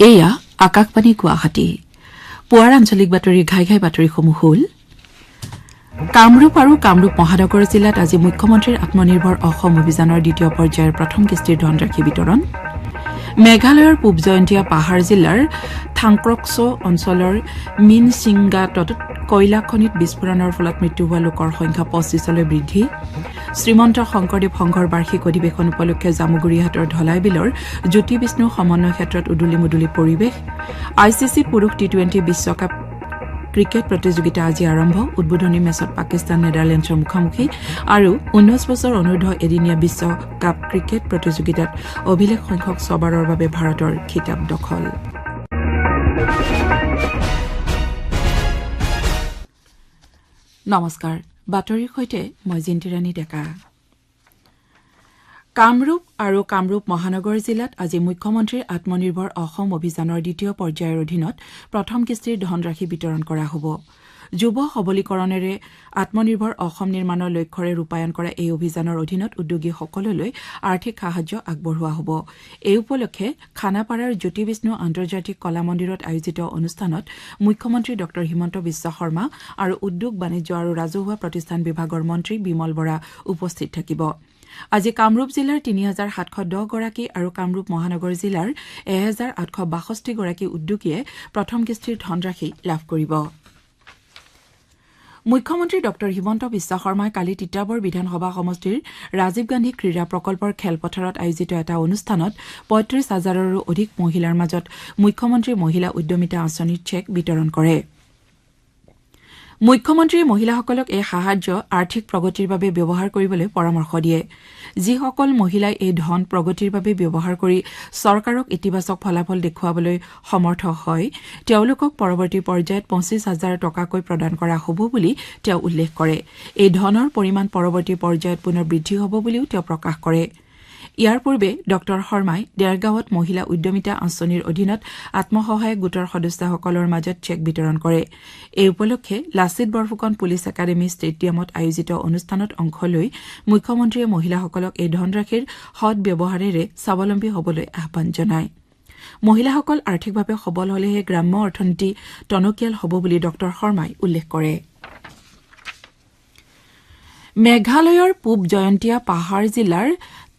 এয়া আকাশবাণী গুৱাহাটী পুৱাৰ আঞ্চলিক বাতৰি ঘাই বাতৰিসমূহ হ'ল কামৰূপ আৰু কামৰূপ মহানগৰ জিলাত আজি মুখ্যমন্ত্ৰীৰ আত্মনিৰ্ভৰ অসম অভিযানৰ দ্বিতীয় পৰ্যায়ৰ প্ৰথম কিস্তিৰ ধনৰাশি বিতৰণ মেঘালয়ৰ পূব জয়ন্তীয়া পাহাৰ জিলাৰ থাংক্ৰকছো অঞ্চলৰ মিনচিংগাটত কয়লা খনিত বিস্ফোৰণৰ ফলত মৃত্যু হোৱা লোকৰ সংখ্যা 25লৈ বৃদ্ধি শ্ৰীমন্ত শংকৰদেৱ সংঘৰ বাৰ্ষিক অধিৱেশন উপলক্ষে জামুগুৰিহাটৰ ধলাইবিলৰ জ্যোতি বিষ্ণু সমন্বয় ক্ষেত্ৰত উদুলি মুদুলি পৰিৱেশ আইচিচি পুৰুষ টি20 বিশ্বকাপ ক্ৰিকেট প্ৰতিযোগিতা আজি আৰম্ভ উদ্বোধনী মেচত পাকিস্তান নেদাৰলেণ্ডছৰ মুখামুখি আৰু 19 বছৰ অনুৰ্ধ এদিনীয়া বিশ্বকাপ ক্ৰিকেট প্ৰতিযোগিতাত অভিলেখ সংখ্যক ছবাৰৰ বাবে ভাৰতৰ খিতাপ দখল নমস্কাৰ বাতৰিৰ সৈতে মই জিন্তিৰাণী ডেকা কামৰূপ আৰু কামৰূপ মহানগৰ জিলাত আজি মুখ্যমন্ত্ৰীৰ আত্মনিৰ্ভৰ অসম অভিযানৰ দ্বিতীয় পৰ্যায়ৰ অধীনত প্ৰথম কিস্তিৰ ধনৰাশি বিতৰণ কৰা হ'ব যুৱ সবলীকৰণেৰে আত্মনিৰ্ভৰ অসম নিৰ্মাণৰ লক্ষ্যৰে ৰূপায়ণ কৰা এই অভিযানৰ অধীনত উদ্যোগীসকললৈ আৰ্থিক সাহায্য আগবঢ়োৱা হ'ব এই উপলক্ষে খানাপাৰাৰ জ্যোতি বিষ্ণু আন্তৰ্জাতিক কলা মন্দিৰত আয়োজিত অনুষ্ঠানত মুখ্যমন্ত্ৰী ড হিমন্ত বিশ্ব শৰ্মা আৰু উদ্যোগ বাণিজ্য আৰু ৰাজহুৱা প্ৰতিষ্ঠান বিভাগৰ মন্ত্ৰী বিমল বৰা উপস্থিত থাকিব আজি কামৰূপ জিলাৰ 3710 গৰাকী আৰু কামৰূপ মহানগৰ জিলাৰ 1862 গৰাকী উদ্যোগীয়ে প্ৰথম কিস্তিৰ ধনৰাশি লাভ কৰিব মুখ্যমন্ত্ৰী ড হিমন্ত বিশ্ব শৰ্মাই কালি তিতাবৰ বিধানসভা সমষ্টিৰ ৰাজীৱ গান্ধী ক্ৰীড়া প্ৰকল্পৰ খেলপথাৰত আয়োজিত এটা অনুষ্ঠানত ৩৫,০০০ৰো অধিক মহিলাৰ মাজত মুখ্যমন্ত্ৰী মহিলা উদ্যমিতা আঁচনিৰ চেক বিতৰণ কৰে মুখ্যমন্ত্ৰীয়ে মহিলাসকলক এই সাহায্য আৰ্থিক প্ৰগতিৰ বাবে ব্যৱহাৰ কৰিবলৈ পৰামৰ্শ দিয়ে যিসকল মহিলাই এই ধন প্ৰগতিৰ বাবে ব্যৱহাৰ কৰি চৰকাৰক ইতিবাচক ফলাফল দেখুৱাবলৈ সমৰ্থ হয় তেওঁলোকক পৰৱৰ্তী পৰ্যায়ত ২৫,০০০ টকাকৈ প্ৰদান কৰা হ'ব বুলি তেওঁ উল্লেখ কৰে এই ধনৰ পৰিমাণ পৰৱৰ্তী পৰ্যায়ত পুনৰ বৃদ্ধি হ'ব বুলিও তেওঁ প্ৰকাশ কৰে ইয়াৰ পূৰ্বে ড শৰ্মাই দেৰগাঁৱত মহিলা উদ্যমিতা আঁচনিৰ অধীনত আত্মসহায়ক গোটৰ সদস্যসকলৰ মাজত চেক বিতৰণ কৰে এই উপলক্ষে লাচিত বৰফুকন পুলিচ একাডেমী ষ্টেডিয়ামত আয়োজিত অনুষ্ঠানত অংশ লৈ মুখ্যমন্ত্ৰীয়ে মহিলাসকলক এই ধনৰাশিৰ সৎ ব্যৱহাৰেৰে স্বাৱলম্বী হ'বলৈ আহ্বান জনায় মহিলাসকল আৰ্থিকভাৱে সবল হলেহে গ্ৰাম্য অৰ্থনীতি টনকিয়াল হ'ব বুলি ড শৰ্মাই উল্লেখ কৰে মেঘালয়ৰ পূব জয়ন্তীয়া পাহাৰ জিলাৰ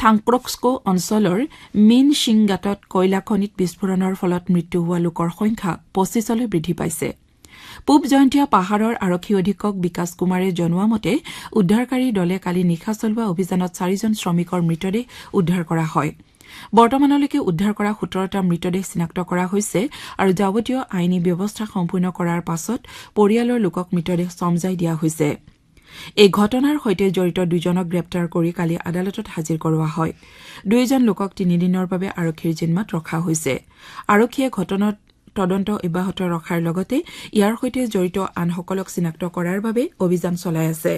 থাংক্ৰকস্কো অঞ্চলৰ মিনচিংগাটত কয়লা খনিত বিস্ফোৰণৰ ফলত মৃত্যু হোৱা লোকৰ সংখ্যা 25লৈ বৃদ্ধি পাইছে পূব জয়ন্তীয়া পাহাৰৰ আৰক্ষী অধীক্ষক বিকাশ কুমাৰে জনোৱা মতে উদ্ধাৰকাৰী দলে কালি নিশা চলোৱা অভিযানত 4জন শ্ৰমিকৰ মৃতদেহ উদ্ধাৰ কৰা হয় বৰ্তমানলৈকে উদ্ধাৰ কৰা 17টা মৃতদেহ চিনাক্ত কৰা হৈছে আৰু যাৱতীয় আইনী ব্যৱস্থা সম্পূৰ্ণ কৰাৰ পাছত পৰিয়ালৰ লোকক মৃতদেহ চমজাই দিয়া হৈছে এই ঘটনাৰ সৈতে জড়িত দুজনক গ্ৰেপ্তাৰ কৰি কালি আদালতত হাজিৰ কৰোৱা হয় দুইজন লোকক 3 দিনৰ বাবে আৰক্ষীৰ জিম্মাত ৰখা হৈছে আৰক্ষীয়ে ঘটনাৰ তদন্ত অব্যাহত ৰখাৰ লগতে ইয়াৰ সৈতে জড়িত আনসকলক চিনাক্ত কৰাৰ বাবে অভিযান চলাই আছে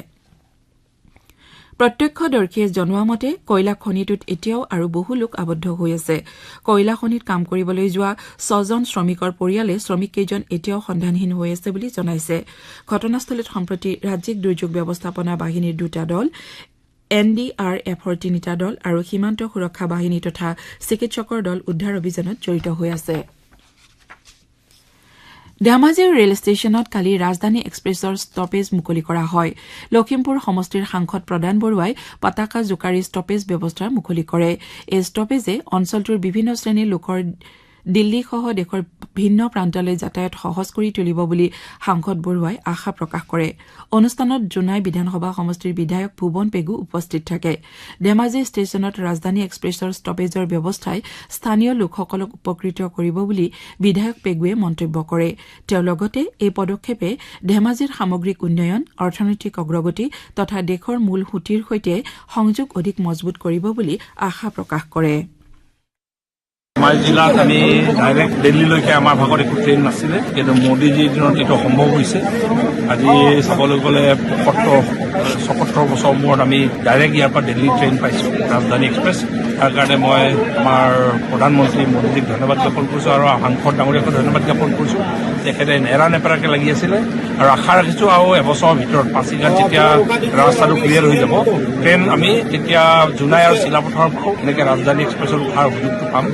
প্ৰত্যক্ষদৰ্শীয়ে জনোৱা মতে কয়লা খনিটোত এতিয়াও আৰু বহু লোক আবদ্ধ হৈ আছে কয়লা খনিত কাম কৰিবলৈ যোৱা 6জন শ্ৰমিকৰ পৰিয়ালে শ্ৰমিককেইজন এতিয়াও সন্ধানহীন হৈ আছে বুলি জনাইছে ঘটনাস্থলীত সম্প্ৰতি ৰাজ্যিক দুৰ্যোগ ব্যৱস্থাপনা বাহিনীৰ 2টা দল NDRFৰ 3টা দল আৰু সীমান্ত সুৰক্ষা বাহিনী তথা চিকিৎসকৰ দল উদ্ধাৰ অভিযানত জড়িত হৈ আছে ধেমাজিৰ ৰেল ষ্টেচনত কালি ৰাজধানী এক্সপ্ৰেছৰ ষ্টপেজ মুকলি কৰা হয় লখিমপুৰ সমষ্টিৰ সাংসদ প্ৰদান বৰুৱাই পতাকা জোকাৰি ষ্টপেজ ব্যৱস্থা মুকলি কৰে এই ষ্টপেজে অঞ্চলটোৰ বিভিন্ন শ্ৰেণীৰ লোকৰ দিল্লীসহ দেশৰ ভিন্ন প্ৰান্তলৈ যাতায়াত সহজ কৰি তুলিব বুলি সাংসদ বৰুৱাই আশা প্ৰকাশ কৰে অনুষ্ঠানত জোনাই বিধানসভা সমষ্টিৰ বিধায়ক ভুৱন পেগু উপস্থিত থাকে ধেমাজি ষ্টেচনত ৰাজধানী এক্সপ্ৰেছৰ ষ্টপেজৰ ব্যৱস্থাই স্থানীয় লোকসকলক উপকৃত কৰিব বুলি বিধায়ক পেগুৱে মন্তব্য কৰে তেওঁ লগতে এই পদক্ষেপে ধেমাজিৰ সামগ্ৰিক উন্নয়ন অৰ্থনৈতিক অগ্ৰগতি তথা দেশৰ মূল সুঁতিৰ সৈতে সংযোগ অধিক মজবুত কৰিব বুলি আশা প্ৰকাশ কৰে আমাৰ জিলাত আমি ডাইৰেক্ট দিল্লীলৈকে আমাৰ ভাগত একো ট্ৰেইন নাছিলে কিন্তু মোদীজীৰ দিনত এইটো সম্ভৱ হৈছে আজি চাবলৈ গ'লে 77 বছৰ মূৰত আমি ডাইৰেক্ট ইয়াৰ পৰা দিল্লী ট্ৰেইন পাইছোঁ ৰাজধানী এক্সপ্ৰেছ তাৰ কাৰণে মই আমাৰ প্ৰধানমন্ত্ৰী মোদীজীক ধন্যবাদ জ্ঞাপন কৰিছোঁ আৰু সাংসদ ডাঙৰীয়াকো ধন্যবাদ জ্ঞাপন কৰিছোঁ। তেখেতে নেৰা নেপেৰাকৈ লাগি আছিলে আৰু আশা ৰাখিছোঁ আৰু এবছৰৰ ভিতৰত পাছিঘাট যেতিয়া ৰাস্তাটো ক্লিয়াৰ হৈ যাব ট্ৰেইন আমি তেতিয়া জোনাই আৰু চিলাপথাৰৰ পৰাও এনেকৈ ৰাজধানী এক্সপ্ৰেছত উঠাৰ সুযোগটো পাম।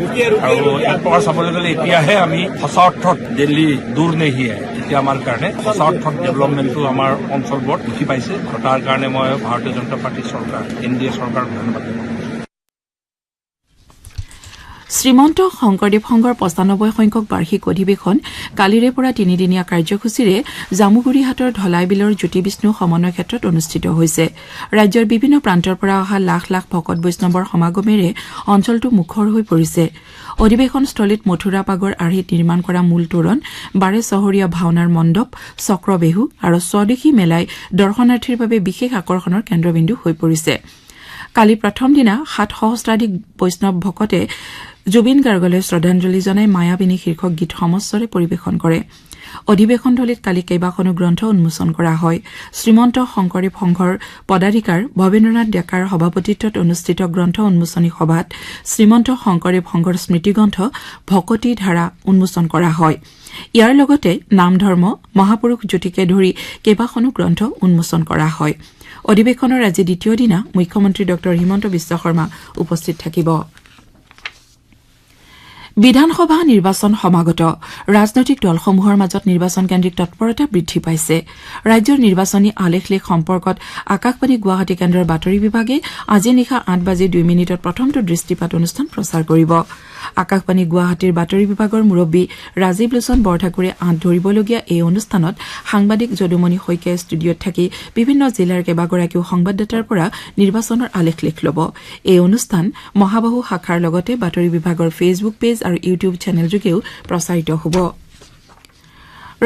আৰু এক প্ৰকাৰ চাবলৈ গ'লে এতিয়াহে আমি সঁচা অৰ্থত দিল্লী দূৰ নেহিয়ে এতিয়া আমাৰ কাৰণে সঁচা অৰ্থত ডেভেলপমেণ্টটো আমাৰ অঞ্চলবোৰত দেখি পাইছে আৰু তাৰ কাৰণে মই ভাৰতীয় জনতা পাৰ্টীৰ চৰকাৰ NDA চৰকাৰক ধন্যবাদ জ্ঞাপন কৰিছোঁ। শ্ৰীমন্ত শংকৰদেৱ সংঘৰ ৯৫ সংখ্যক বাৰ্ষিক অধিৱেশন কালিৰে পৰা তিনিদিনীয়া কাৰ্যসূচীৰে জামুগুৰিহাটৰ ধলাইবিলৰ জ্যোতি বিষ্ণু সমন্বয় ক্ষেত্ৰত অনুষ্ঠিত হৈছে। ৰাজ্যৰ বিভিন্ন প্ৰান্তৰ পৰা অহা লাখ লাখ ভকত বৈষ্ণৱৰ সমাগমেৰে অঞ্চলটো মুখৰ হৈ পৰিছে। অধিৱেশনস্থলীত মথুৰা পাগৰ আৰ্হিত নিৰ্মাণ কৰা মূল তোৰণ, ১২ চহৰীয়া ভাওনাৰ মণ্ডপ, চক্ৰবেহু আৰু স্বদেশী মেলাই দৰ্শনাৰ্থীৰ বাবে বিশেষ আকৰ্ষণৰ কেন্দ্ৰবিন্দু হৈ পৰিছে। কালি প্ৰথম দিনা ৭ সহস্ৰাধিক বৈষ্ণৱ ভকতে জুবিন গাৰ্গলৈ শ্ৰদ্ধাঞ্জলি জনাই মায়াবিনী শীৰ্ষক গীত সমস্বৰে পৰিৱেশন কৰে। অধিৱেশনস্থলীত কালি কেইবাখনো গ্ৰন্থ উন্মোচন কৰা হয়। শ্ৰীমন্ত শংকৰদেৱ সংঘৰ পদাধিকাৰ ভৱেন্দ্ৰনাথ ডেকাৰ সভাপতিত্বত অনুষ্ঠিত গ্ৰন্থ উন্মোচনী সভাত শ্ৰীমন্ত শংকৰদেৱ সংঘৰ স্মৃতিগ্ৰন্থ ভকতি ধাৰা উন্মোচন কৰা হয়। ইয়াৰ লগতে নাম ধৰ্ম, মহাপুৰুষ জ্যোতিকে ধৰি কেইবাখনো গ্ৰন্থ উন্মোচন কৰা হয়। অধিৱেশনৰ আজি দ্বিতীয় দিনা মুখ্যমন্ত্ৰী ড হিমন্ত বিশ্ব শৰ্মা উপস্থিত থাকিব। বিধানসভা নিৰ্বাচন সমাগত ৰাজনৈতিক দলসমূহৰ মাজত নিৰ্বাচন কেন্দ্ৰিক তৎপৰতা বৃদ্ধি পাইছে। ৰাজ্যৰ নিৰ্বাচনী আলেখ-লেখ সম্পৰ্কত আকাশবাণী গুৱাহাটী কেন্দ্ৰৰ বাতৰি বিভাগে আজি নিশা ৮:২ প্ৰথমটো দৃষ্টিপাত অনুষ্ঠান প্ৰচাৰ কৰিব। আকাশবাণী গুৱাহাটীৰ বাতৰি বিভাগৰ মুৰব্বী ৰাজীৱ লোচন বৰঠাকুৰে ধৰিবলগীয়া এই অনুষ্ঠানত সাংবাদিক যদুমণি শইকীয়াই ষ্টুডিঅত থাকি বিভিন্ন জিলাৰ কেইবাগৰাকীও সংবাদদাতাৰ পৰা নিৰ্বাচনৰ আলেখ-লেখ ল'ব। এই অনুষ্ঠান মহাবাহু শাখাৰ লগতে বাতৰি বিভাগৰ ফেচবুক পেজ আৰু ইউটিউব চেনেলযোগেও প্ৰচাৰিত হ'ব।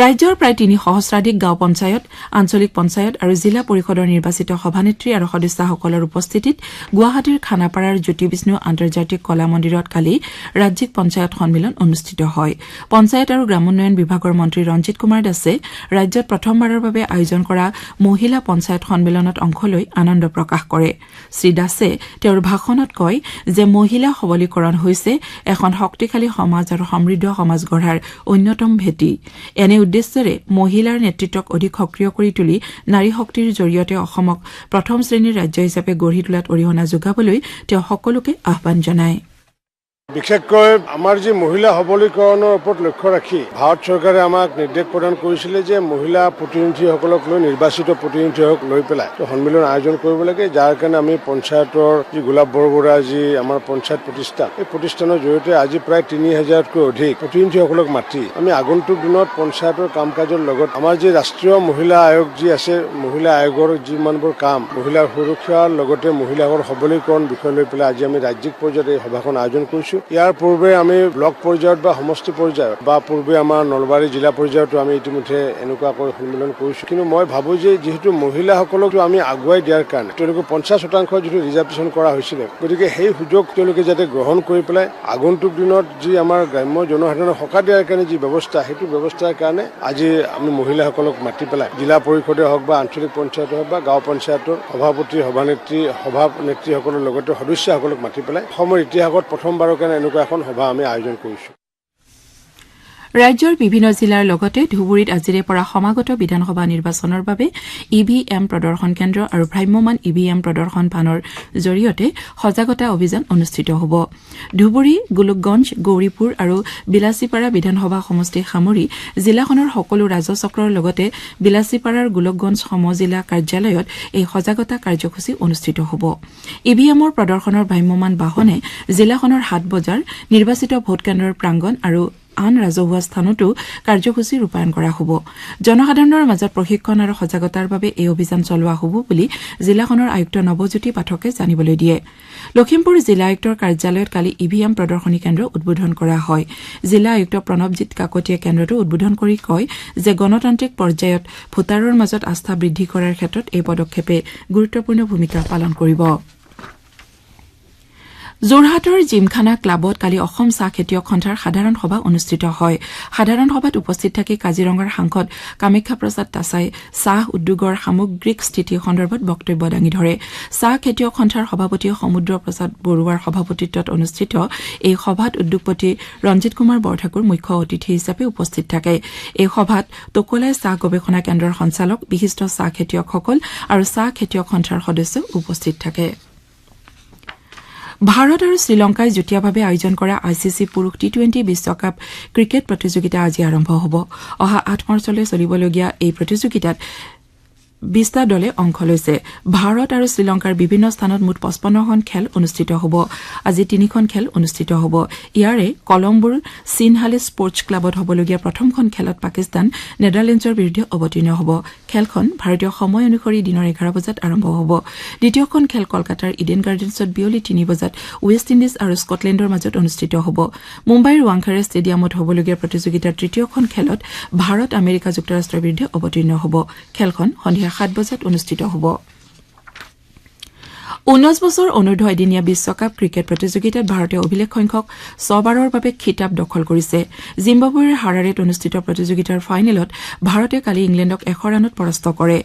ৰাজ্যৰ প্ৰায় ৩ সহস্ৰাধিক গাঁও পঞ্চায়ত, আঞ্চলিক পঞ্চায়ত আৰু জিলা পৰিষদৰ নিৰ্বাচিত সভানেত্ৰী আৰু সদস্যসকলৰ উপস্থিতিত গুৱাহাটীৰ খানাপাৰাৰ জ্যোতি বিষ্ণু আন্তৰ্জাতিক কলা মন্দিৰত কালি ৰাজ্যিক পঞ্চায়ত সন্মিলন অনুষ্ঠিত হয়। পঞ্চায়ত আৰু গ্ৰামোন্নয়ন বিভাগৰ মন্ত্ৰী ৰঞ্জিত কুমাৰ দাসে ৰাজ্যত প্ৰথমবাৰৰ বাবে আয়োজন কৰা মহিলা পঞ্চায়ত সন্মিলনত অংশ লৈ আনন্দ প্ৰকাশ কৰে। শ্ৰীদাসে তেওঁৰ ভাষণত কয় যে মহিলা সবলীকৰণ হৈছে এখন শক্তিশালী সমাজ আৰু সমৃদ্ধ সমাজ গঢ়াৰ অন্যতম ভেটি। এনে উদ্দেশ্যেৰে মহিলাৰ নেতৃত্বক অধিক সক্ৰিয় কৰি তুলি নাৰী শক্তিৰ জৰিয়তে অসমক প্ৰথম শ্ৰেণীৰ ৰাজ্য হিচাপে গঢ়ি তোলাত অৰিহণা যোগাবলৈ তেওঁ সকলোকে আহ্বান জনায়। বিশেষকৈ আমাৰ যি মহিলা সবলীকৰণৰ ওপৰত লক্ষ্য ৰাখি ভাৰত চৰকাৰে আমাক নিৰ্দেশ প্ৰদান কৰিছিলে যে মহিলা প্ৰতিনিধিসকলক লৈ নিৰ্বাচিত প্ৰতিনিধিসকলক লৈ পেলাই সন্মিলন আয়োজন কৰিব লাগে, যাৰ কাৰণে আমি পঞ্চায়তৰ যি গোলাপ বৰবৰুৱা যি আমাৰ পঞ্চায়ত প্ৰতিষ্ঠান, এই প্ৰতিষ্ঠানৰ জৰিয়তে আজি প্ৰায় ৩,০০০তকৈ অধিক প্ৰতিনিধিসকলক মাতি আমি আগন্তুক দিনত পঞ্চায়তৰ কাম কাজৰ লগত আমাৰ যি ৰাষ্ট্ৰীয় মহিলা আয়োগ যি আছে, মহিলা আয়োগৰ যিমানবোৰ কাম, মহিলাৰ সুৰক্ষাৰ লগতে মহিলাসকলৰ সবলীকৰণ বিষয় লৈ পেলাই আজি আমি ৰাজ্যিক পৰ্যায়ত এই সভাখন আয়োজন কৰিছোঁ। ইয়াৰ পূৰ্বে আমি ব্লক পৰ্যায়ত বা সমষ্টি পৰ্যায়ত বা পূৰ্বে আমাৰ নলবাৰী জিলা পৰ্যায়তো আমি ইতিমধ্যে এনেকুৱাকৈ সন্মিলন কৰিছোঁ। কিন্তু মই ভাবোঁ যে যিহেতু মহিলাসকলক আমি আগুৱাই দিয়াৰ কাৰণে তেওঁলোকে ৫০% যিটো ৰিজাৰ্ভেশ্যন কৰা হৈছিলে, গতিকে সেই সুযোগ তেওঁলোকে যাতে গ্ৰহণ কৰি পেলাই আগন্তুক দিনত যি আমাৰ গ্ৰাম্য জনসাধাৰণক সকাহ দিয়াৰ কাৰণে যি ব্যৱস্থা, সেইটো ব্যৱস্থাৰ কাৰণে আজি আমি মহিলাসকলক মাতি পেলাই জিলা পৰিষদে হওক বা আঞ্চলিক পঞ্চায়তে হওক বা গাঁও পঞ্চায়তৰ সভাপতি, সভানেত্ৰীসকলৰ লগতে সদস্যসকলক মাতি পেলাই অসমৰ ইতিহাসত প্ৰথমবাৰৰ কাৰণে এনেকুৱা এখন সভা আমি আয়োজন কৰিছোঁ। ৰাজ্যৰ বিভিন্ন জিলাৰ লগতে ধুবুৰীত আজিৰে পৰা সমাগত বিধানসভা নিৰ্বাচনৰ বাবে EVM প্ৰদৰ্শন কেন্দ্ৰ আৰু ভ্ৰাম্যমাণ EVM প্ৰদৰ্শন পানৰ জৰিয়তে সজাগতা অভিযান অনুষ্ঠিত হ'ব। ধুবুৰী, গোলোকগঞ্জ, গৌৰীপুৰ আৰু বিলাচীপাৰা বিধানসভা সমষ্টি সামৰি জিলাখনৰ সকলো ৰাজচক্ৰৰ লগতে বিলাচীপাৰাৰ গোলোকগঞ্জ সমজিলা কাৰ্যালয়ত এই সজাগতা কাৰ্যসূচী অনুষ্ঠিত হ'ব। EVMৰ প্ৰদৰ্শনৰ ভ্ৰাম্যমাণ বাহনে জিলাখনৰ হাট বজাৰ, নিৰ্বাচিত ভোটকেন্দ্ৰৰ প্ৰাংগণ আৰু আন ৰাজহুৱা স্থানতো কাৰ্যসূচী ৰূপায়ণ কৰা হ'ব। জনসাধাৰণৰ মাজত প্ৰশিক্ষণ আৰু সজাগতাৰ বাবে এই অভিযান চলোৱা হ'ব বুলি জিলাখনৰ আয়ুক্ত নৱজ্যোতি পাঠকে জানিবলৈ দিয়ে। লখিমপুৰ জিলা আয়ুক্তৰ কাৰ্যালয়ত কালি EVM প্ৰদৰ্শনী কেন্দ্ৰ উদ্বোধন কৰা হয়। জিলা আয়ুক্ত প্ৰণৱজিৎ কাকতিয়ে কেন্দ্ৰটো উদ্বোধন কৰি কয় যে গণতান্ত্ৰিক পৰ্যায়ত ভোটাৰৰ মাজত আস্থা বৃদ্ধি কৰাৰ ক্ষেত্ৰত এই পদক্ষেপে গুৰুত্বপূৰ্ণ ভূমিকা পালন কৰিব। যোৰহাটৰ জিমখানা ক্লাবত কালি অসম চাহ খেতিয়ক সন্থাৰ সাধাৰণ সভা অনুষ্ঠিত হয় সাধাৰণ সভাত উপস্থিত থাকি কাজিৰঙাৰ সাংসদ কামাখ্যা প্ৰসাদ তাছাই চাহ উদ্যোগৰ সামগ্ৰিক স্থিতি সন্দৰ্ভত বক্তব্য দাঙি ধৰে চাহ খেতিয়ক সন্থাৰ সভাপতি সমুদ্ৰ প্ৰসাদ বৰুৱাৰ সভাপতিত্বত অনুষ্ঠিত এই সভাত উদ্যোগপতি ৰঞ্জিত কুমাৰ বৰঠাকুৰ মুখ্য অতিথি হিচাপে উপস্থিত থাকে এই সভাত টকলাই চাহ গৱেষণা কেন্দ্ৰৰ সঞ্চালক বিশিষ্ট চাহ খেতিয়কসকল আৰু চাহ খেতিয়ক সন্থাৰ সদস্য উপস্থিত থাকে ভাৰত আৰু শ্ৰীলংকাই যুটীয়াভাৱে আয়োজন কৰা আইচিচি পুৰুষ টি-20 বিশ্বকাপ ক্ৰিকেট প্ৰতিযোগিতা আজি আৰম্ভ হ'ব অহা 8 মাৰ্চলৈ চলিবলগীয়া এই প্ৰতিযোগিতাত 20টা দলে অংশ লৈছে ভাৰত আৰু শ্ৰীলংকাৰ বিভিন্ন স্থানত মুঠ 55খন খেল অনুষ্ঠিত হ'ব আজি 3খন খেল অনুষ্ঠিত হ'ব ইয়াৰে কলম্বোৰ সিনহালে স্পৰ্টছ ক্লাবত হ'বলগীয়া প্ৰথমখন খেলত পাকিস্তান নেদাৰলেণ্ডছৰ বিৰুদ্ধে অৱতীৰ্ণ হ'ব খেলখন ভাৰতীয় সময় অনুসৰি দিনৰ 11 বজাত আৰম্ভ হ'ব দ্বিতীয়খন খেল কলকাতাৰ ইডেন গাৰ্ডেন্সত বিয়লি 3 বজাত ৱেষ্ট ইণ্ডিজ আৰু স্কটলেণ্ডৰ মাজত অনুষ্ঠিত হ'ব মুম্বাইৰ ৱাংখাৰে ষ্টেডিয়ামত হ'বলগীয়া প্ৰতিযোগিতাৰ তৃতীয়খন খেলত ভাৰত আমেৰিকা যুক্তৰাষ্ট্ৰৰ বিৰুদ্ধে অৱতীৰ্ণ হ'ব খেলখন সন্ধিয়া 7 বজাত অনুষ্ঠিত হ'ব 19 বছৰ অনূৰ্ধ্ব এদিনীয়া বিশ্বকাপ ক্ৰিকেট প্ৰতিযোগিতাত ভাৰতে অভিলেখ সংখ্যক 6 বাৰৰ বাবে খিতাপ দখল কৰিছে জিম্বাবুৱেৰ হাৰাৰেত অনুষ্ঠিত প্ৰতিযোগিতাৰ ফাইনেলত ভাৰতে কালি ইংলেণ্ডক 100 ৰানত পৰাস্ত কৰে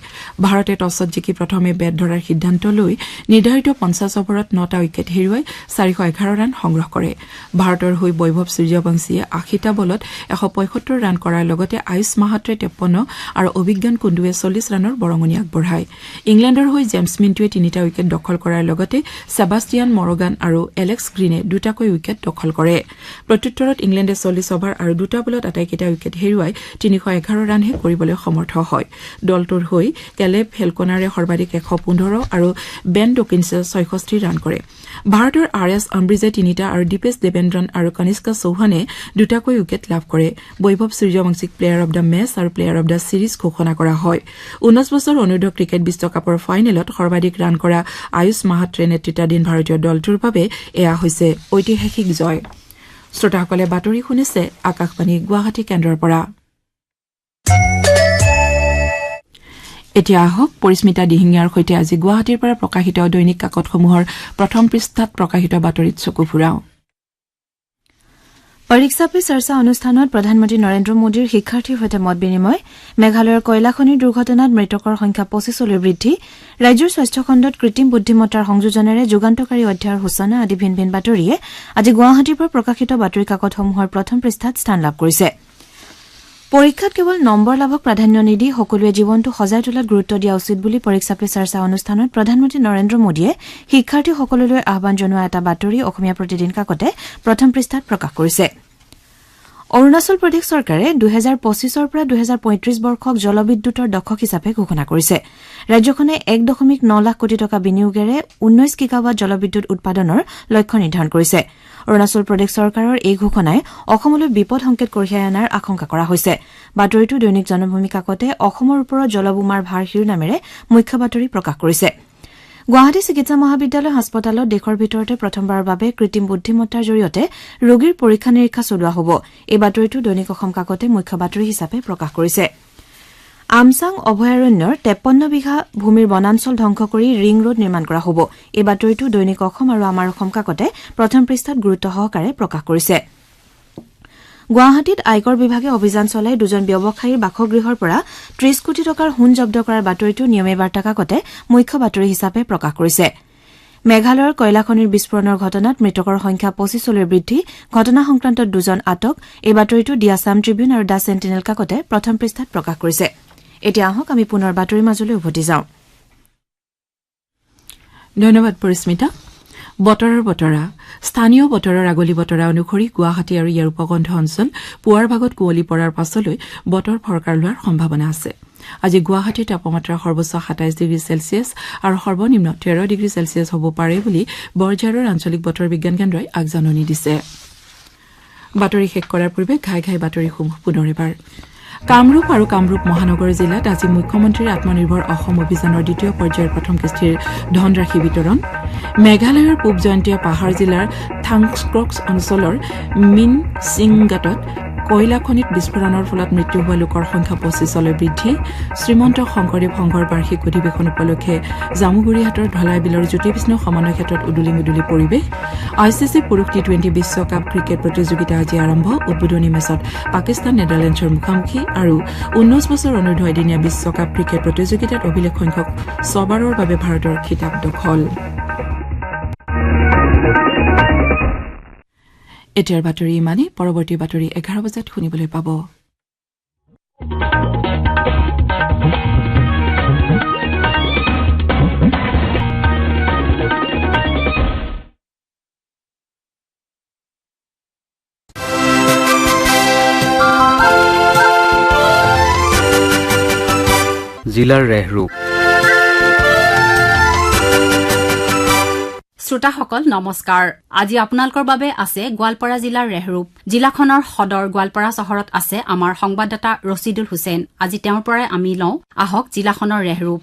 ভাৰতে টছত জিকি প্ৰথমে বেট ধৰাৰ সিদ্ধান্ত লৈ নিৰ্ধাৰিত 50 অভাৰত 9টা উইকেট হেৰুৱাই 411 ৰান সংগ্ৰহ কৰে ভাৰতৰ হৈ বৈভৱ সূৰ্যবংশীয়ে 80টা বলত 175 ৰান কৰাৰ লগতে আয়ুষ মাহাত্ৰে 53 আৰু অভিজ্ঞান কুণ্ডুৱে 40 ৰানৰ বৰঙণি আগবঢ়ায় ইংলেণ্ডৰ হৈ জেমছ মিন্টুৱে 3টা উইকেট দখল কৰাৰ লগতে সেবাষ্টিয়ান মৰগান আৰু এলেক্স গ্ৰীনে দুটাকৈ উইকেট দখল কৰে প্ৰত্যুত্তৰত ইংলেণ্ডে 40 অভাৰ আৰু 2টা বলত আটাইকেইটা উইকেট হেৰুৱাই 311 ৰানহে কৰিবলৈ সমৰ্থ হয় দলটোৰ হৈ কেলেব ফেলকনাৰে সৰ্বাধিক 115 আৰু বেন ডকিন্সে 66 ৰান কৰে ভাৰতৰ আৰএছ অম্ব্ৰিজে 3টা আৰু দীপেশ দেবেন্দ্ৰন আৰু কনিষ্কা চৌহানে দুটাকৈ উইকেট লাভ কৰে বৈভৱ সূৰ্যবংশীক প্লেয়াৰ অব দ্য মেচ আৰু প্লেয়াৰ অব দ্য সিৰিজ ঘোষণা কৰা হয় 19 বছৰ অনূৰ্ধ্ব ক্ৰিকেট বিশ্বকাপৰ ফাইনেলত সৰ্বাধিক ৰান কৰা আয়ুষ মাহাত্ৰে নেতৃত্বাধীন ভাৰতীয় দলটোৰ বাবে এয়া হৈছে ঐতিহাসিক জয় শ্ৰোতাসকলে বাতৰি শুনিছে আকাশবাণী গুৱাহাটী কেন্দ্ৰৰ পৰা এতিয়া আহক পৰিস্মিতা দিহিঙীয়াৰ সৈতে আজি গুৱাহাটীৰ পৰা প্ৰকাশিত দৈনিক কাকতসমূহৰ প্ৰথম পৃষ্ঠাত প্ৰকাশিত বাতৰিত চকু ফুৰাও পৰীক্ষা পে চৰ্চা অনুষ্ঠানত প্ৰধানমন্ত্ৰী নৰেন্দ্ৰ মোদীৰ শিক্ষাৰ্থীৰ সৈতে মত বিনিময় মেঘালয়ৰ কয়লাখনিৰ দুৰ্ঘটনাত মৃতকৰ সংখ্যা 25লৈ বৃদ্ধি ৰাজ্যৰ স্বাস্থ্য খণ্ডত কৃত্ৰিম বুদ্ধিমত্তাৰ সংযোজনেৰে যুগান্তকাৰী অধ্যায়ৰ সূচনা আদি ভিন ভিন বাতৰিয়ে আজি গুৱাহাটীৰ পৰা প্ৰকাশিত বাতৰি কাকতসমূহৰ প্ৰথম পৃষ্ঠাত স্থান লাভ কৰিছে পৰীক্ষাত কেৱল নম্বৰ লাভক প্ৰাধান্য নিদি সকলোৱে জীৱনটো সজাই তোলাত গুৰুত্ব দিয়া উচিত বুলি পৰীক্ষা পে চৰ্চা অনুষ্ঠানত প্ৰধানমন্ত্ৰী নৰেন্দ্ৰ মোদীয়ে শিক্ষাৰ্থীসকললৈ আহ্বান জনোৱা এটা বাতৰি অসমীয়া প্ৰতিদিন কাকতে প্ৰথম পৃষ্ঠাত প্ৰকাশ কৰিছে অৰুণাচল প্ৰদেশ চৰকাৰে 2025ৰ পৰা 2035 বৰ্ষক জলবিদ্যুতৰ দক্ষক হিচাপে ঘোষণা কৰিছে ৰাজ্যখনে 1.9 লাখ কোটি টকা বিনিয়োগেৰে 19 গিগাৱাট জলবিদ্যুৎ উৎপাদনৰ লক্ষ্য নিৰ্ধাৰণ কৰিছে অৰুণাচল প্ৰদেশ চৰকাৰৰ এই ঘোষণাই অসমলৈ বিপদ সংকেত কঢ়িয়াই অনাৰ আশংকা কৰা হৈছে বাতৰিটো দৈনিক জনভূমি কাকতে অসমৰ ওপৰত জলবোমাৰ ভাৰ শিৰোনামেৰে মুখ্য বাতৰি প্ৰকাশ কৰিছে গুৱাহাটী চিকিৎসা মহাবিদ্যালয় হাস্পতালত দেশৰ ভিতৰতে প্ৰথমবাৰৰ বাবে কৃত্ৰিম বুদ্ধিমত্তাৰ জৰিয়তে ৰোগীৰ পৰীক্ষা নিৰীক্ষা চলোৱা হ'ব এই বাতৰিটো দৈনিক অসম কাকতে মুখ্য বাতৰি হিচাপে প্ৰকাশ কৰিছে আমচাং অভয়াৰণ্যৰ 53 বিঘা ভূমিৰ বনাঞ্চল ধ্বংস কৰি ৰিং ৰোড নিৰ্মাণ কৰা হ'ব এই বাতৰিটো দৈনিক অসম আৰু আমাৰ অসম কাকতে প্ৰথম পৃষ্ঠাত গুৰুত্ব সহকাৰে প্ৰকাশ কৰিছে গুৱাহাটীত আয়কৰ বিভাগে অভিযান চলাই দুজন ব্যৱসায়ীৰ বাসগৃহৰ পৰা 30 কোটি টকাৰ সোণ জব্দ কৰাৰ বাতৰিটো নিয়মে বাৰ্তা কাকতে মুখ্য বাতৰি হিচাপে প্ৰকাশ কৰিছে মেঘালয়ৰ কয়লাখনিৰ বিস্ফোৰণৰ ঘটনাত মৃতকৰ সংখ্যা 25লৈ বৃদ্ধি ঘটনা সংক্ৰান্তত দুজন আটক এই বাতৰিটো দি আছাম ট্ৰিবিউন আৰু দা সেন্টিনেল কাকতে প্ৰথম পৃষ্ঠাত প্ৰকাশ কৰিছে এতিয়া আহক আমি পুনৰ বাতৰিৰ মাজলৈ উভতি যাওঁ ধন্যবাদ পৰিস্মিতা বতৰৰ বতৰা স্থানীয় বতৰৰ আগলি বতৰা অনুসৰি গুৱাহাটী আৰু ইয়াৰ উপকণ্ঠ অঞ্চল পুৱাৰ ভাগত কুঁৱলী পৰাৰ পাছলৈ বতৰ ফৰকাৰ লোৱাৰ সম্ভাৱনা আছে আজি গুৱাহাটীৰ তাপমাত্ৰা সৰ্বোচ্চ 27 ডিগ্ৰী সেলছিয়াছ আৰু সৰ্বনিম্ন 13 ডিগ্ৰী সেলছিয়াছ হ'ব পাৰে বুলি বৰঝাৰৰ আঞ্চলিক বতৰ বিজ্ঞান কেন্দ্ৰই আগজাননী দিছে বাতৰি শেষ কৰাৰ পূৰ্বে ঘাই ঘাই বাতৰিসমূহ পুনৰ এবাৰ কামৰূপ আৰু কামৰূপ মহানগৰ জিলাত আজি মুখ্যমন্ত্ৰীৰ আত্মনিৰ্ভৰ অসম অভিযানৰ দ্বিতীয় পৰ্যায়ৰ প্ৰথম কিস্তিৰ ধনৰাশি বিতৰণ মেঘালয়ৰ পূব জয়ন্তীয়া পাহাৰ জিলাৰ থাংস্ক্ৰক্স অঞ্চলৰ মিন সিংগাটত কয়লা খনিত বিস্ফোৰণৰ ফলত মৃত্যু হোৱা লোকৰ সংখ্যা 25লৈ বৃদ্ধি শ্ৰীমন্ত শংকৰদেৱ সংঘৰ বাৰ্ষিক অধিৱেশন উপলক্ষে জামুগুৰিহাটৰ ধলাইবিলৰ জ্যোতিবিষ্ণু সমন্বয় ক্ষেত্ৰত উদুলি পৰিৱেশ ICC পুৰুষ T20 বিশ্বকাপ ক্ৰিকেট প্ৰতিযোগিতা আজি আৰম্ভ উদ্বোধনী মেচত পাকিস্তান নেদাৰলেণ্ডছৰ মুখামুখি আৰু 19 বছৰ অনূৰ্ধ্ব এদিনীয়া বিশ্বকাপ ক্ৰিকেট প্ৰতিযোগিতাত অভিলেখ সংখ্যক 6 বাৰৰ বাবে ভাৰতৰ খিতাপ দখল এতিয়াৰ বাতৰি ইমানেই পৰৱৰ্তী বাতৰি 11 বজাত শুনিবলৈ পাব জিলাৰ ৰেহৰূপ শ্ৰোতাসকল নমস্কাৰ আজি আপোনালোকৰ বাবে আছে গোৱালপাৰা জিলাৰ ৰেহৰূপ জিলাখনৰ সদৰ গোৱালপাৰা চহৰত আছে আমাৰ সংবাদদাতা ৰছিদুল হুছেইন আজি তেওঁৰ পৰাই আমি লওঁ আহক জিলাখনৰ ৰেহৰূপ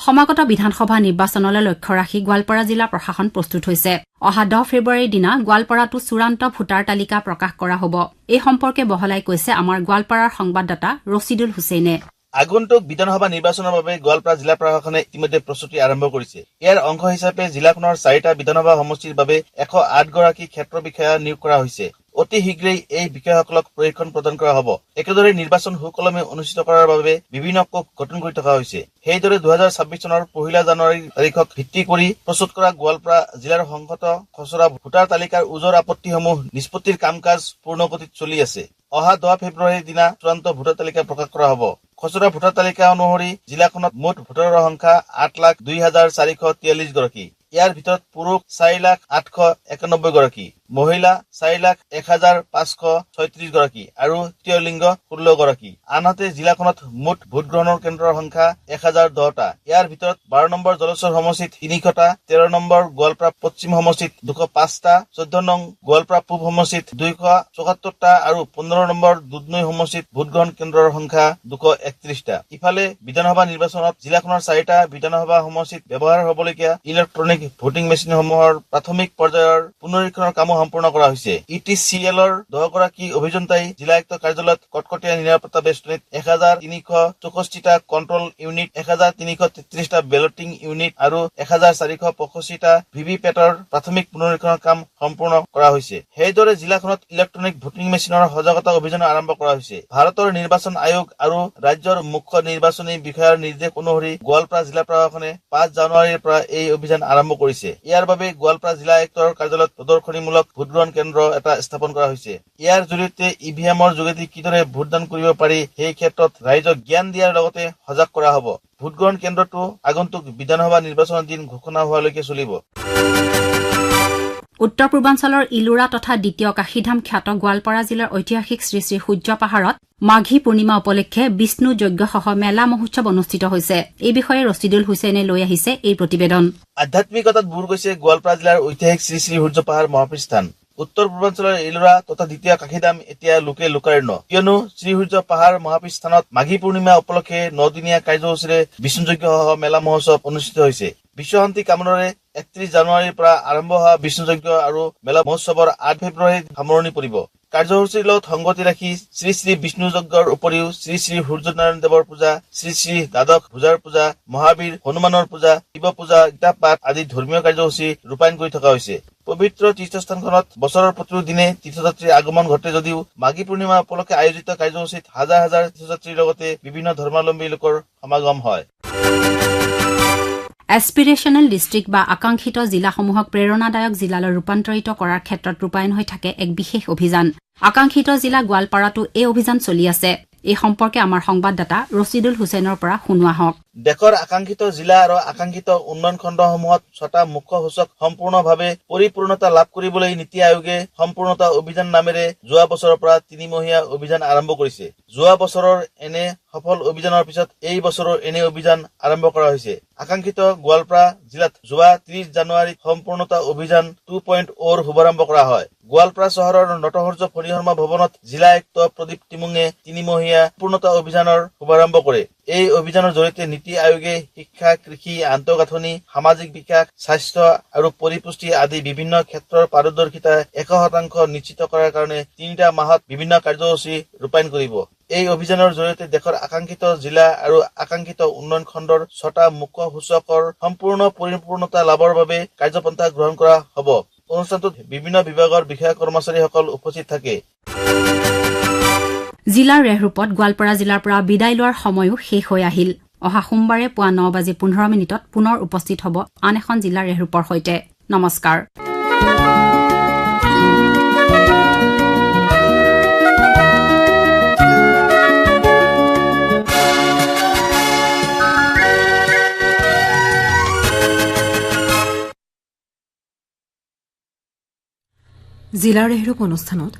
সমাগত বিধানসভা নিৰ্বাচনলৈ লক্ষ্য ৰাখি গোৱালপাৰা জিলা প্ৰশাসন প্ৰস্তুত হৈছে অহা 10 ফেব্ৰুৱাৰীৰ দিনা গোৱালপাৰাটো চূড়ান্ত ভোটাৰ তালিকা প্ৰকাশ কৰা হ'ব এই সম্পৰ্কে বহলাই কৈছে আমাৰ গোৱালপাৰাৰ সংবাদদাতা ৰছিদুল হুছেইনে আগন্তুক বিধানসভা নিৰ্বাচনৰ বাবে গোৱালপাৰা জিলা প্ৰশাসনে ইতিমধ্যে প্ৰস্তুতি আৰম্ভ কৰিছে ইয়াৰ অংশ হিচাপে জিলাখনৰ 4টা বিধানসভা সমষ্টিৰ বাবে 108 গৰাকী ক্ষেত্ৰ বিষয়া নিয়োগ কৰা হৈছে অতি শীঘ্ৰেই এই বিষয়াসকলক প্ৰশিক্ষণ প্ৰদান কৰা হ'ব একেদৰে নিৰ্বাচন সুকলমে অনুষ্ঠিত কৰাৰ বাবে বিভিন্ন কোষ গঠন কৰি থকা হৈছে সেইদৰে 2026 চনৰ 1 জানুৱাৰী তাৰিখক ভিত্তি কৰি প্ৰস্তুত কৰা গোৱালপাৰা জিলাৰ সংহত খচৰা ভোটাৰ তালিকাৰ ওজৰ আপত্তিসমূহ নিষ্পত্তিৰ কাম-কাজ পূৰ্ণগতিত চলি আছে অহা 10 ফেব্ৰুৱাৰীৰ দিনা চূড়ান্ত ভোটাৰ তালিকা প্ৰকাশ কৰা হ'ব খচৰা ভোটাৰ তালিকা অনুসৰি জিলাখনত মুঠ ভোটাৰৰ সংখ্যা 8,02,443 গৰাকী ইয়াৰ ভিতৰত পুৰুষ 4,08,91 গৰাকী মহিলা 4,01,536 গৰাকী আৰু তৃতীয় লিংগ 16 গৰাকী আনহাতে জিলাখনত মুঠ ভোট গ্ৰহণৰ কেন্দ্ৰৰ সংখ্যা 1010টা ইয়াৰ ভিতৰত 12 নম্বৰ জলচৰ সমষ্টিত 300টা 13 নম্বৰ গোৱালপাৰা পশ্চিম সমষ্টিত 205টা 14 নং গোৱালপাৰা পূব সমষ্টিত 274টা আৰু 15 নম্বৰ দুধনৈ সমষ্টিত ভোট গ্ৰহণ কেন্দ্ৰৰ সংখ্যা 231টা ইফালে বিধানসভা নিৰ্বাচনত জিলাখনৰ 4টা বিধানসভা সমষ্টিত ব্যৱহাৰ হ'বলগীয়া ইলেক্ট্ৰনিক ভোটিং মেচিনসমূহৰ প্ৰাথমিক পৰ্যায়ৰ পুনৰীক্ষণৰ কাম সম্পূৰ্ণ কৰা হৈছে ETCLৰ 10 গৰাকী অভিযন্তাই জিলা আয়ুক্ত কাৰ্যালয়ত কটকটীয়া নিৰাপত্তা বেষ্টনীত 1364টা কণ্ট্ৰল ইউনিট 1333টা বেলটিং ইউনিট আৰু 1485টা ভিভিপেটৰ প্ৰাথমিক পুনৰীক্ষণৰ কাম সম্পূৰ্ণ কৰা হৈছে সেইদৰে জিলাখনত ইলেক্ট্ৰনিক ভোটিং মেচিনৰ সজাগতা অভিযান আৰম্ভ কৰা হৈছে ভাৰতৰ নিৰ্বাচন আয়োগ আৰু ৰাজ্যৰ মুখ্য নিৰ্বাচনী বিষয়াৰ নিৰ্দেশ অনুসৰি গোৱালপাৰা জিলা প্ৰশাসনে 5 জানুৱাৰীৰ পৰা এই অভিযান আৰম্ভ কৰিছে ইয়াৰ বাবে গোৱালপাৰা জিলা আয়ুক্তৰ কাৰ্যালয়ত প্ৰদৰ্শনীমূলক ভোটগ্ৰহণ কেন্দ্ৰ এটা স্থাপন কৰা হৈছে ইয়াৰ জৰিয়তে ইভিএমৰ যোগেদি কিদৰে ভোটদান কৰিব পাৰি সেই ক্ষেত্ৰত ৰাইজক জ্ঞান দিয়াৰ লগতে সজাগ কৰা হ'ব ভোটগ্ৰহণ কেন্দ্ৰটো আগন্তুক বিধানসভা নিৰ্বাচনৰ দিন ঘোষণা হোৱালৈকে চলিব উত্তৰ পূৰ্বাঞ্চলৰ ইলোৰা তথা দ্বিতীয় কাশীধাম খ্যাত গোৱালপাৰা জিলাৰ ঐতিহাসিক শ্ৰী শ্ৰী সূৰ্য পাহাৰত মাঘী পূৰ্ণিমা উপলক্ষে বিষ্ণু যজ্ঞসহ মেলা মহোৎসৱ অনুষ্ঠিত হৈছে এই বিষয়ে ৰছিদুল হুছেইনে লৈ আহিছে এই প্ৰতিবেদন আধ্যাত্মিকতাত বুৰ গৈছে গোৱালপাৰা জিলাৰ ঐতিহাসিক শ্ৰী শ্ৰী সূৰ্য পাহাৰ মহাপীঠস্থান উত্তৰ পূৰ্বাঞ্চলৰ ইলোৰা তথা দ্বিতীয় কাশীধাম এতিয়া লোকে লোকাৰণ্য কিয়নো শ্ৰী সূৰ্য পাহাৰ মহাপীঠস্থানত মাঘী পূৰ্ণিমা উপলক্ষে 9দিনীয়া কাৰ্যসূচীৰে বিষ্ণু যজ্ঞসহ মেলা মহোৎসৱ অনুষ্ঠিত হৈছে বিশ্বশান্তি কামনাৰে 31 জানুৱাৰীৰ পৰা আৰম্ভ হোৱা বিষ্ণু যজ্ঞ আৰু মেলা মহোৎসৱৰ 8 ফেব্ৰুৱাৰীত সামৰণি পৰিব কাৰ্যসূচীৰ লগত সংগতি ৰাখি শ্ৰী শ্ৰী বিষ্ণু যজ্ঞৰ উপৰিও শ্ৰী শ্ৰী সূৰ্যনাৰায়ণ দেৱৰ পূজা শ্ৰী শ্ৰী দ্বাদশ ভূজাৰ পূজা মহাবীৰ হনুমানৰ পূজা শিৱ পূজা গীতা পাঠ আদি ধৰ্মীয় কাৰ্যসূচী ৰূপায়ণ কৰি থকা হৈছে পবিত্ৰ তীৰ্থস্থানখনত বছৰৰ প্ৰতিটো দিনে তীৰ্থযাত্ৰীৰ আগমন ঘটে যদিও মাঘী পূৰ্ণিমা উপলক্ষে আয়োজিত কাৰ্যসূচীত হাজাৰ হাজাৰ তীৰ্থযাত্ৰীৰ লগতে বিভিন্ন ধৰ্মাৱলম্বী লোকৰ সমাগম হয় এছপিৰেশ্যনেল ডিষ্ট্ৰিক্ট বা আকাংক্ষিত জিলাসমূহক প্ৰেৰণাদায়ক জিলালৈ ৰূপান্তৰিত কৰাৰ ক্ষেত্ৰত ৰূপায়ণ হৈ থাকে এক বিশেষ অভিযান আকাংক্ষিত জিলা গোৱালপাৰাতো এই অভিযান চলি আছে এই সম্পৰ্কে আমাৰ সংবাদদাতা ৰছিদুল হুছেইনৰ পৰা শুনোৱা হওক দেশৰ আকাংক্ষিত জিলা আৰু আকাংক্ষিত উন্নয়ন খণ্ডসমূহত 6টা মুখ্য সূচক সম্পূৰ্ণভাৱে পৰিপূৰ্ণতা লাভ কৰিবলৈ নীতি আয়োগে সম্পূৰ্ণতা অভিযান নামেৰে যোৱা বছৰৰ পৰা 3মহীয়া অভিযান আৰম্ভ কৰিছে যোৱা বছৰৰ এনে সফল অভিযানৰ পিছত এই বছৰৰ এনে অভিযান আৰম্ভ কৰা হৈছে আকাংক্ষিত গোৱালপাৰা জিলাত যোৱা 30 জানুৱাৰীত সম্পূৰ্ণতা অভিযান 2.0 শুভাৰম্ভ কৰা হয় গোৱালপাৰা চহৰৰ নটসূৰ্য ফণীশৰ্মা ভৱনত জিলা আয়ুক্ত প্ৰদীপ টিমুঙে 3মহীয়া পূৰ্ণতা অভিযানৰ শুভাৰম্ভ কৰে এই অভিযানৰ জৰিয়তে নীতি আয়োগে শিক্ষা, কৃষি, আন্তঃগাঁথনি, সামাজিক বিকাশ, স্বাস্থ্য আৰু পৰিপুষ্টি আদি বিভিন্ন ক্ষেত্ৰৰ পাৰদৰ্শিতা 100% নিশ্চিত কৰাৰ কাৰণে 3টা মাহত বিভিন্ন কাৰ্যসূচী ৰূপায়ণ কৰিব। এই অভিযানৰ জৰিয়তে দেশৰ আকাংক্ষিত জিলা আৰু আকাংক্ষিত উন্নয়ন খণ্ডৰ 6টা মুখ্য সূচকৰ সম্পূৰ্ণ পৰিপূৰ্ণতা লাভৰ বাবে কাৰ্যপন্থা গ্ৰহণ কৰা হ'ব। অনুষ্ঠানটোত বিভিন্ন বিভাগৰ বিষয়া কৰ্মচাৰীসকল উপস্থিত থাকে। জিলাৰ ৰেহৰূপত গোৱালপাৰা জিলাৰ পৰা বিদায় লোৱাৰ সময়ো শেষ হৈ আহিল। অহা সোমবাৰে পুৱা 9:15 পুনৰ উপস্থিত হ'ব আন এখন জিলাৰ ৰেহৰূপৰ সৈতে। নমস্কাৰ। জিলাৰ ৰেহৰূপ অনুষ্ঠানত